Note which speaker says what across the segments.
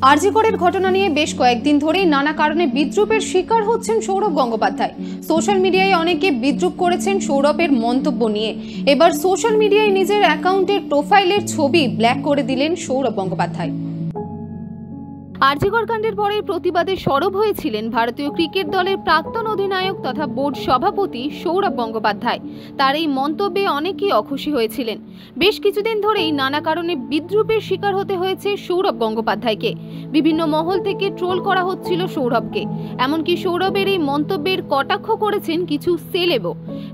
Speaker 1: আরজি করের ঘটনা নিয়ে বেশ কয়েকদিন ধরেই নানা কারণে বিদ্রূপের শিকার হচ্ছেন সৌরভ গঙ্গোপাধ্যায়। সোশ্যাল মিডিয়ায় অনেকে বিদ্রূপ করেছেন সৌরভের মন্তব্য নিয়ে। এবার সোশ্যাল মিডিয়ায় নিজের অ্যাকাউন্টের প্রোফাইলের ছবি ব্ল্যাক করে দিলেন সৌরভ গঙ্গোপাধ্যায়। আরজি কর কাণ্ডের পরে প্রতিবাদে সরব হয়েছিলেন ভারতীয় ক্রিকেট দলের প্রাক্তন অধিনায়ক তথা বোর্ড সভাপতি সৌরভ গঙ্গোপাধ্যায়। তার এই মন্তব্যে অনেকেই অখুশি হয়েছিলেন। বেশ কিছুদিন ধরেই নানা কারণে বিদ্রূপের শিকার হতে হয়েছে সৌরভ গঙ্গোপাধ্যায়কে। বিভিন্ন মহল থেকে ট্রোল করা হচ্ছিল সৌরভকে। এমনকি সৌরভের এই মন্তব্যের কটাক্ষ করেছেন কিছু সেলেবও।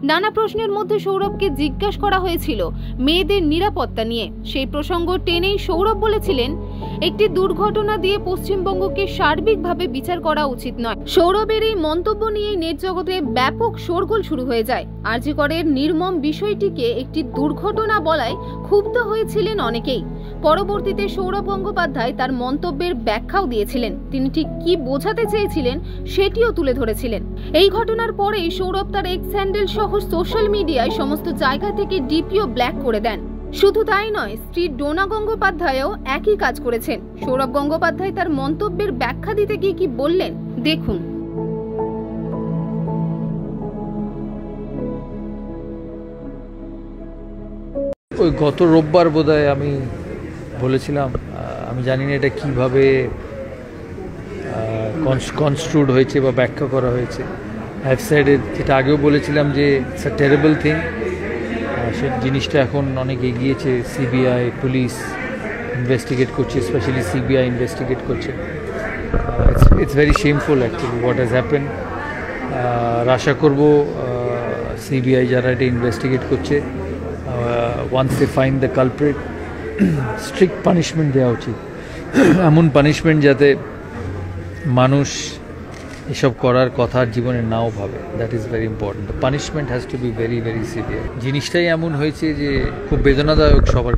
Speaker 1: নানা প্রশ্নের মধ্যে সৌরভকে জিজ্ঞাসা করা হয়েছিল মেয়েদের নিরাপত্তা নিয়ে। সেই প্রসঙ্গ টেনেই সৌরভ বলেছিলেন, একটি দুর্ঘটনা দিয়ে পশ্চিমবঙ্গকে সার্বিকভাবে বিচার করা উচিত নয়। সৌরভের এই মন্তব্য নিয়ে নেট জগতে ব্যাপক শোরগোল শুরু হয়ে যায়। আরজি করের নির্মম বিষয়টিকে একটি দুর্ঘটনা বলায় ক্ষুব্ধ হয়েছিলেন অনেকেই। পরবর্তীতে সৌরভ গঙ্গোপাধ্যায় তার মন্তব্যের ব্যাখ্যাও দিয়েছিলেন। তিনি ঠিক কি বোঝাতে চেয়েছিলেন সেটিও তুলে ধরেছিলেন। এই ঘটনার পরেই সৌরভ তার এক্স হ্যান্ডেল সহ সোশ্যাল মিডিয়ায় সমস্ত জায়গা থেকে ডিপিও ব্ল্যাক করে দেন। শুধু তাই নয়, স্ত্রী ডোনা গঙ্গোপাধ্যায়ও একই কাজ করেছেন। সৌরভ গঙ্গোপাধ্যায় তার মন্তব্যের ব্যাখ্যা দিতে গিয়ে কি বললেন দেখুন।
Speaker 2: ওই গত রোববার বোধহয় আমি বলেছিলাম, আমি জানি না এটা কীভাবে কনস্ট্রুড হয়েছে বা ব্যাখ্যা করা হয়েছে। আই সেড যেটা আগেও বলেছিলাম যে ইটস আ টেরেবল থিং। সে জিনিসটা এখন অনেক এগিয়েছে। সিবিআই, পুলিশ ইনভেস্টিগেট করছে, স্পেশালি সিবিআই ইনভেস্টিগেট করছে। It's very shameful actually what has happen. আশা করব সিবিআই যারা এটা ইনভেস্টিগেট করছে, once they find the culprit, strict punishment দেওয়া উচিত। এমন পানিশমেন্ট যাতে মানুষ এসব করার কথা জীবনে নাও ভাবে। That is very important. The punishment has to be very very severe. জিনিসটাই এমন হয়েছে যে খুব বেদনাদায়ক সবার।